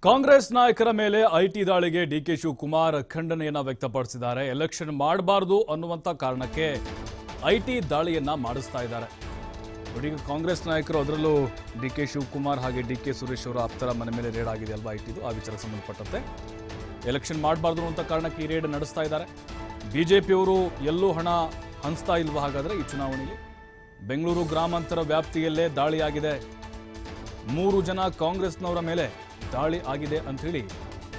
ಕಾಂಗ್ರೆಸ್ ನಾಯಕರ ಮೇಲೆ ಐಟಿ ದಾಳಿಗೆ ಡಿಕೆ ಶಿವಕುಮಾರ್ ಖಂಡನೆಯನ್ನ ವ್ಯಕ್ತಪಡಿಸಿದ್ದಾರೆ. ಎಲೆಕ್ಷನ್ ಮಾಡಬಾರದು ಅನ್ನುವಂತ ಕಾರಣಕ್ಕೆ ಐಟಿ ದಾಳಿಯನ್ನ ಮಾಡಿಸ್ತಾ ಇದ್ದಾರೆ. ಈಗ ಕಾಂಗ್ರೆಸ್ ನಾಯಕರು ಅದರಲ್ಲೂ ಡಿಕೆ ಶಿವಕುಮಾರ್ ಹಾಗೆ ಡಿಕೆ ಸುರೇಶ್ ಅವರ ಆಪ್ತರ ಮನೆ ಮೇಲೆ ರೇಡ್ ಆಗಿದೆ ಅಲ್ವಾ ಐಟಿದು, ಆ ವಿಚಾರಕ್ಕೆ ಸಂಬಂಧಪಟ್ಟಂತೆ ಎಲೆಕ್ಷನ್ ಮಾಡಬಾರ್ದು ಅನ್ನುವಂಥ ಕಾರಣಕ್ಕೆ ಈ ರೇಡ್ ನಡೆಸ್ತಾ ಇದ್ದಾರೆ. ಬಿಜೆಪಿಯವರು ಎಲ್ಲೂ ಹಣ ಹಂಚ್ತಾ ಇಲ್ವಾ ಹಾಗಾದ್ರೆ ಈ ಚುನಾವಣೆಯಲ್ಲಿ? ಬೆಂಗಳೂರು ಗ್ರಾಮಾಂತರ ವ್ಯಾಪ್ತಿಯಲ್ಲೇ ದಾಳಿಯಾಗಿದೆ. 3 ಜನ ಕಾಂಗ್ರೆಸ್ನವರ ಮೇಲೆ ದಾಳಿ ಆಗಿದೆ ಅಂಥೇಳಿ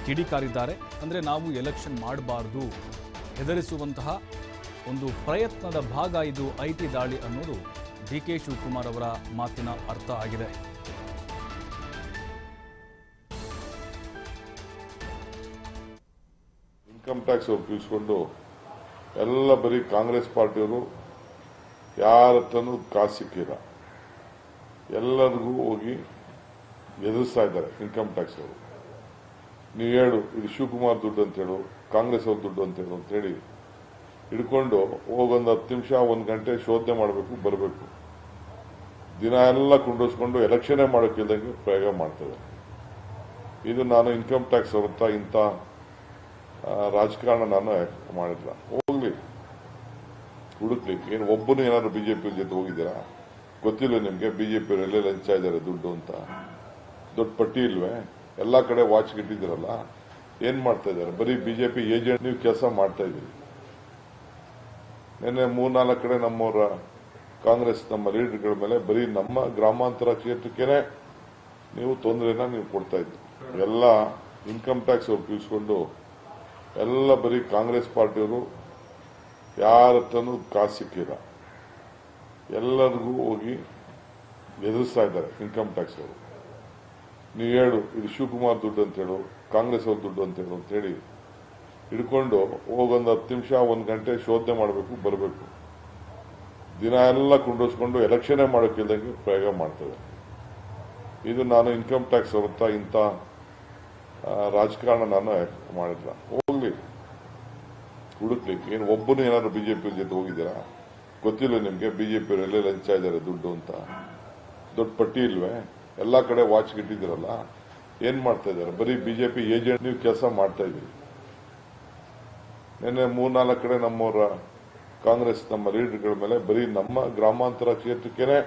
ಕಿಡಿಕಾರಿದ್ದಾರೆ. ಅಂದರೆ ನಾವು ಎಲೆಕ್ಷನ್ ಮಾಡಬಾರ್ದು, ಹೆದರಿಸುವಂತಹ ಒಂದು ಪ್ರಯತ್ನದ ಭಾಗ ಇದು ಐಟಿ ದಾಳಿ ಅನ್ನೋದು ಡಿಕೆ ಶಿವಕುಮಾರ್ ಅವರ ಮಾತಿನ ಅರ್ಥ ಆಗಿದೆ. ಇನ್ಕಮ್ ಟ್ಯಾಕ್ಸ್ ಅವ್ರು ತಿಳಿಸ್ಕೊಂಡು ಎಲ್ಲ ಬರೀ ಕಾಂಗ್ರೆಸ್ ಪಾರ್ಟಿಯವರು ಯಾರ ಹತ್ರನೂ ಕಾಸು ಸಿಕ್ಕಿಲ್ಲ, ಎಲ್ಲರಿಗೂ ಹೋಗಿ ಎದುರಿಸ್ತಾ ಇದ್ದಾರೆ ಇನ್ಕಮ್ ಟ್ಯಾಕ್ಸ್ ಅವರು. ನೀವು ಹೇಳು ಇದು ಶಿವಕುಮಾರ್ ದುಡ್ಡು ಅಂತ ಹೇಳು, ಕಾಂಗ್ರೆಸ್ ಅವ್ರ ದುಡ್ಡು ಅಂತ ಹೇಳು ಅಂತ ಹೇಳಿ ಹಿಡ್ಕೊಂಡು ಹೋಗೊಂದು 10 ನಿಮಿಷ 1 ಗಂಟೆ ಶೋಧನೆ ಮಾಡಬೇಕು, ಬರಬೇಕು. ದಿನ ಎಲ್ಲ ಕುಂಡಿಸ್ಕೊಂಡು ಎಲೆಕ್ಷನ್ನೇ ಮಾಡೋಕ್ಕಿಲ್ದಂಗೆ ಪ್ರಯೋಗ ಮಾಡ್ತದೆ. ಇದು ನಾನು ಇನ್ಕಮ್ ಟ್ಯಾಕ್ಸ್ ಅವ್ರ ಹತ್ರ ಇಂಥ ರಾಜಕಾರಣ ನಾನು ಮಾಡಿಲ್ಲ. ಹೋಗ್ಲಿ ಹುಡುಕ್ಲಿ, ಏನು ಒಬ್ಬನು ಏನಾದ್ರು ಬಿಜೆಪಿ ಜೊತೆ ಹೋಗಿದ್ದೀರಾ? ಗೊತ್ತಿಲ್ಲ ನಿಮ್ಗೆ ಬಿಜೆಪಿ ಎಲ್ಲೇ ಲಂಚ ಇದ್ದಾರೆ ದುಡ್ಡು ಅಂತ? ದೊಡ್ಡ ಪಟ್ಟಿ ಇಲ್ವೇ? ಎಲ್ಲಾ ಕಡೆ ವಾಚ್ ಇಟ್ಟಿದ್ದೀರಲ್ಲ, ಏನ್ ಮಾಡ್ತಾ ಇದ್ದಾರೆ? ಬರೀ ಬಿಜೆಪಿ ಏಜೆಂಟ್ ನೀವು ಕೆಲಸ ಮಾಡ್ತಾ ಇದ್ದೀರಿ. ನಿನ್ನೆ 3-4 ಕಡೆ ನಮ್ಮವರ ಕಾಂಗ್ರೆಸ್ ನಮ್ಮ ಲೀಡರ್ಗಳ ಮೇಲೆ ಬರೀ ನಮ್ಮ ಗ್ರಾಮಾಂತರ ಕ್ಷೇತ್ರಕ್ಕೇನೆ ನೀವು ತೊಂದರೆನ ನೀವು ಕೊಡ್ತಾ ಇದ್ದೀರಿ. ಎಲ್ಲ ಇನ್ಕಮ್ ಟ್ಯಾಕ್ಸ್ ಅವ್ರು ತಿಳಿಸ್ಕೊಂಡು ಎಲ್ಲ ಬರೀ ಕಾಂಗ್ರೆಸ್ ಪಾರ್ಟಿಯವರು ಯಾರ ಹತ್ರನೂ ಕಾಸು ಸಿಕ್ಕಿಲ್ಲ, ಎಲ್ಲರಿಗೂ ಹೋಗಿ ಎದುರಿಸ್ತಾ ಇದ್ದಾರೆ ಇನ್ಕಮ್ ಟ್ಯಾಕ್ಸ್ ಅವರು. ನೀವು ಹೇಳು ಇದು ಶಿವಕುಮಾರ್ ದುಡ್ಡು ಅಂತ ಹೇಳು, ಕಾಂಗ್ರೆಸ್ ಅವ್ರ ದುಡ್ಡು ಅಂತ ಹೇಳು ಅಂತ ಹೇಳಿ ಹಿಡ್ಕೊಂಡು ಹೋಗೊಂದು 10 ನಿಮಿಷ 1 ಗಂಟೆ ಶೋಧನೆ ಮಾಡಬೇಕು, ಬರಬೇಕು. ದಿನ ಎಲ್ಲ ಕುಂಡಿಸ್ಕೊಂಡು ಎಲೆಕ್ಷನ್ನೇ ಮಾಡೋಕ್ಕಿಲ್ದಂಗೆ ಪ್ರಯೋಗ ಮಾಡ್ತದೆ. ಇದು ನಾನು ಇನ್ಕಮ್ ಟ್ಯಾಕ್ಸ್ ಅವ್ರ ಹತ್ರ ಇಂಥ ರಾಜಕಾರಣ ನಾನು ಮಾಡಿಲ್ಲ. ಹೋಗ್ಲಿ ಹುಡುಕ್ಲಿ, ಏನು ಒಬ್ಬನು ಏನಾದ್ರು ಬಿಜೆಪಿ ಜೊತೆ ಹೋಗಿದ್ದೀರಾ? ಗೊತ್ತಿಲ್ಲ ನಿಮ್ಗೆ ಬಿಜೆಪಿ ಎಲ್ಲೇ ಲಂಚ ಇದ್ದಾರೆ ದುಡ್ಡು ಅಂತ? ದೊಡ್ಡ ಪಟ್ಟಿ ಇಲ್ವೇ? ಎಲ್ಲಾ ಕಡೆ ವಾಚ್ ಇಟ್ಟಿದ್ದೀರಲ್ಲ, ಏನ್ ಮಾಡ್ತಾ ಇದ್ದಾರೆ? ಬರೀ ಬಿಜೆಪಿ ಏಜೆಂಟ್ ನೀವು ಕೆಲಸ ಮಾಡ್ತಾ ಇದ್ದೀರಿ. ನಿನ್ನೆ 3-4 ಕಡೆ ನಮ್ಮವರ ಕಾಂಗ್ರೆಸ್ ನಮ್ಮ ಲೀಡರ್ಗಳ ಮೇಲೆ ಬರೀ ನಮ್ಮ ಗ್ರಾಮಾಂತರ ಕ್ಷೇತ್ರಕ್ಕೇನೆ